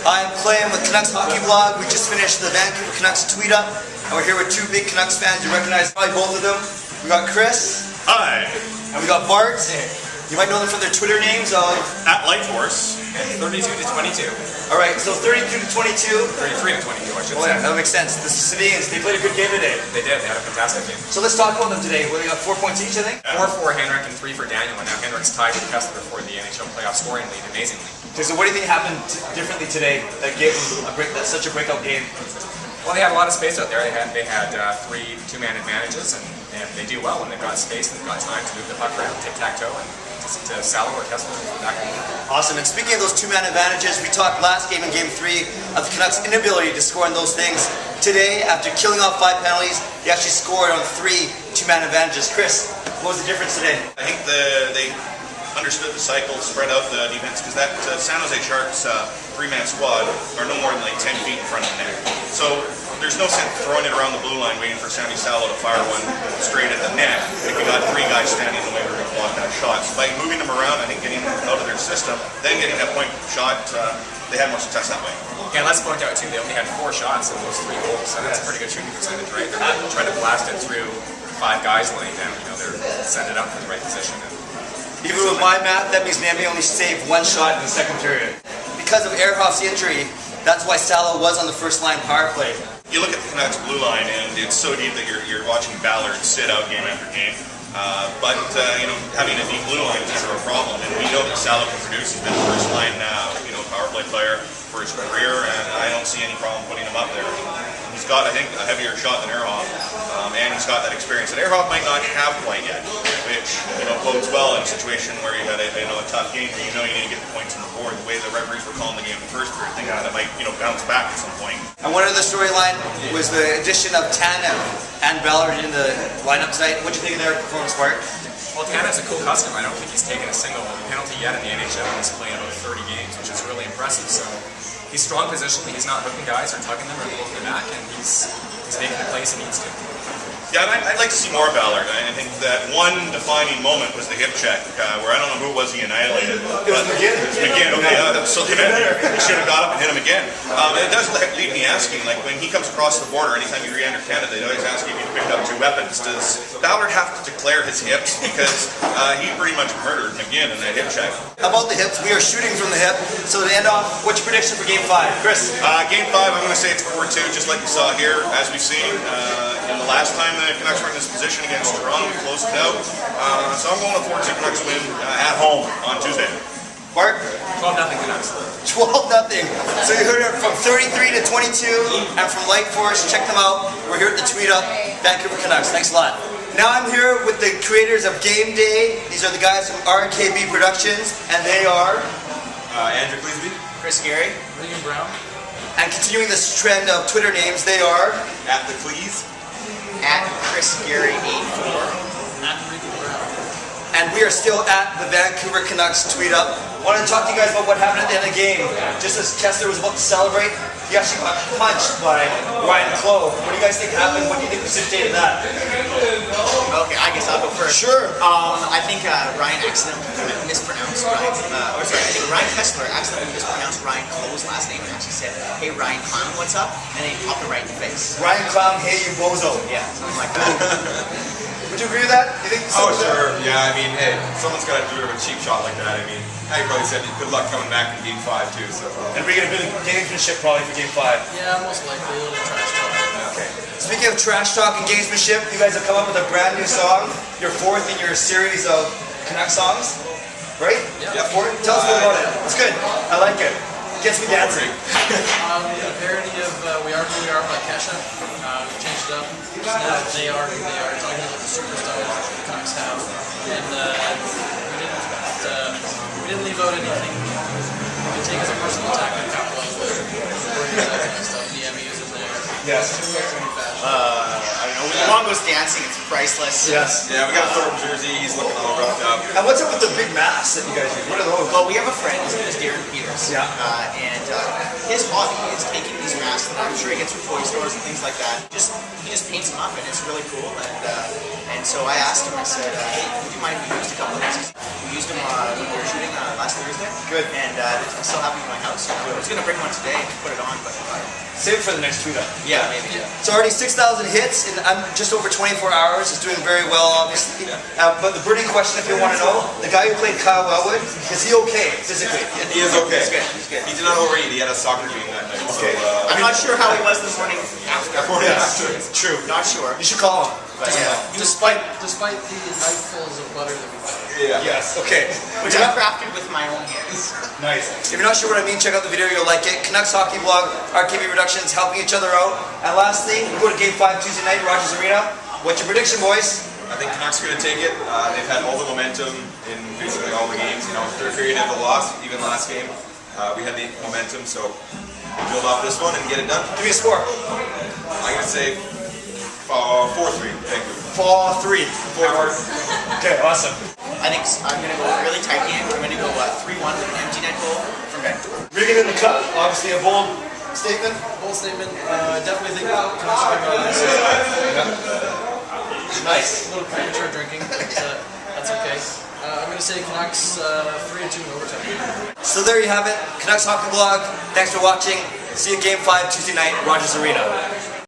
Hi, I'm Clay. I'm with Canucks Hockey Blog. We just finished the Vancouver Canucks Tweet-Up, and we're here with two big Canucks fans. You recognize probably both of them. We got Chris. Hi. And we got Bart. You might know them from their Twitter names of... @Lightforce. 32 to 22. Alright, so 32 to 22. 33 to 22, I should say. Oh yeah, that makes sense. The Civilians, they played a good game today. They did. They had a fantastic game. So let's talk about them today. Well, they got 4 points each, I think? 4 for Henrik and 3 for Daniel, and now Henrik's tied with Kessler for the NHL playoff scoring lead, amazingly. Okay, so what do you think happened differently today that gave them such a breakout game? Well, they had a lot of space out there. They had 3 two-man advantages, and they do well when they've got space and they've got time to move the puck around, tic-tac-toe, and to Salo or Kessler back in. Awesome. And speaking of those two-man advantages, we talked last game in Game 3 of the Canucks' inability to score on those things. Today, after killing off 5 penalties, he actually scored on 3 two-man advantages. Chris, what was the difference today? I think they understood the cycle, spread out the defense, because that San Jose Sharks 3-man squad are no more than like 10 feet in front of the net. So there's no sense throwing it around the blue line waiting for Sammy Salo to fire one straight at the net if you got 3 guys standing in the way who are going to block that shot. So by moving them around, I think getting them out of their system, then getting that point shot, they had more success that way. Yeah, let's point out too, they only had 4 shots in those 3 goals, so that's a pretty good shooting percentage, right? They're not trying to blast it through 5 guys laying down, they're setting it up for the right position. Even with my math, that means Nambi only saved 1 shot in the second period. Because of Ehrhoff's injury, that's why Salo was on the first line power play. You look at the Canucks blue line, and it's so deep that you're watching Ballard sit out game after game. But having a deep blue line is never a problem, and we know that Salo can produce. He's been the first line power play player for his career, and I don't see any problem putting him up there. He's got, I think, a heavier shot than Ehrhoff, and he's got that experience that Ehrhoff might not have quite yet, which bodes well in a situation where you had a tough game, where you need to get the points on the board. The way the referees were calling the game in the first period, thinking that it might bounce back at some point. And one of the storyline was the addition of Tanev and Ballard in the lineup tonight. What do you think of their performance, Bart? Well, Tanev's a cool customer. I don't think he's taken a single penalty yet in the NHL. He's playing about 30 games, which is really impressive. So he's strong positionally. He's not hooking guys or tugging them or pulling them back, and he's taking the place he needs to. Yeah, and I'd like to see more Ballard. I think that one defining moment was the hip check, where I don't know who it was he annihilated. It was McGinn. McGinn, okay, so he should have got up and hit him again. It does leave me asking, like when he comes across the border, anytime you re-enter Canada, they always ask if you picked up 2 weapons. Does Ballard have to declare his hips? Because he pretty much murdered McGinn in that hip check. How about the hips? We are shooting from the hip. So to end off, what's your prediction for Game 5? Chris? Game 5, I'm going to say it's 4-2, just like we saw here, as we've seen. The last time the Canucks were in this position against Toronto, we closed it out. So I'm going with 4-2 Canucks win at home on Tuesday. Bart? 12-0 Canucks. 12-0. So you heard it from 33 to 22, and from Lightforce. Check them out. We're here at the Tweet-Up, Vancouver Canucks. Thanks a lot. Now I'm here with the creators of Game Day. These are the guys from RKB Productions, and they are... Andrew Cleasby. Chris Gerry. Reigan Brown. And continuing this trend of Twitter names, they are... @TheCleas. @Chris Gerry 84. Reigan Brown. And we are still at the Vancouver Canucks Tweet-Up. I wanted to talk to you guys about what happened at the end of the game. Just as Kessler was about to celebrate, he actually got punched by Ryan Clough. What do you guys think happened? What do you think precipitated that? Okay, I guess I'll go first. Sure. I think Ryan accidentally mispronounced Ryan. I think Ryan Kessler accidentally mispronounced Ryan Clough's last name and actually said, "Hey Ryan Clown, what's up?" And then he popped it right in the face. Ryan Clown, hey you bozo. Yeah, something like that. Would you agree with that? You think Oh, sure. Yeah, I mean, hey, someone's got to do a cheap shot like that. I mean, I probably said good luck coming back in Game 5 too. So. And we're going to be gamesmanship probably for Game 5. Yeah, most likely a little trash talk. Okay. Speaking of trash talk and gamesmanship, you guys have come up with a brand new song. Your 4th in your series of Canuck songs, right? Yeah. 4th? Tell us more about it. It's good. I like it. Gets me dancing. A parody of We Are Who We Are by Kesha. We changed it up. So now They Are Who They Are, talking about the superstars that the Canucks have. And we didn't leave out anything you can take as a personal attack on a couple of that kind of stuff. The Emmys in there. Yes. I don't know. Longo's dancing, it's priceless. Yes. Yeah, we got a Thornton jersey. He's looking all roughed up. And what's up with the big masks that you guys use? What are those? Well, we have a friend, his name is Darren Peters. Yeah. And his hobby is taking these masks that I'm sure he gets from toy stores and things like that. He just paints them up, and it's really cool. And so I asked him, I said, hey, would you mind if we used a couple of these? We used them when we were shooting last Thursday. Good. And I still have them in my house. I was going to bring one today and put it on, but Save it for the next tweet-up. yeah, maybe. Yeah. It's already 6,000 hits in just over 24 hours. It's doing very well, obviously. But the burning question, if you want to know, the guy who played Kyle Wellwood, is he okay physically? He is okay. He's good. He's good. He did not overeat. He had a soccer game that night. Okay. So, I'm not sure how he was the morning after. True. Not sure. You should call him. But yeah. Despite the knifelfuls of butter that we found. yeah. Yes. Okay. Which I crafted with my own hands. Nice. If you're not sure what I mean, check out the video. You'll like it. Canucks Hockey Blog, RKB Productions, helping each other out. And lastly, we go to Game 5 Tuesday night, Rogers Arena. What's your prediction, boys? I think Canucks are going to take it. They've had all the momentum in basically all the games. You know, third period of the loss, even last game. We had the momentum, so build off this one and get it done. Give me a score. I'm going to say 4-3. Thank you. 4-3. 4-4. Okay, awesome. I think I'm going to go a really tight game. I'm going to go 3-1 with an empty net goal from Vancouver. Reigan in the cup, obviously a bold statement. Bold statement. I definitely think Canucks are going to Nice. a little premature drinking, but that's okay. I'm going to say Canucks 3-2 in overtime. So there you have it. Canucks Hockey Blog. Thanks for watching. See you Game 5 Tuesday night, Rogers Arena.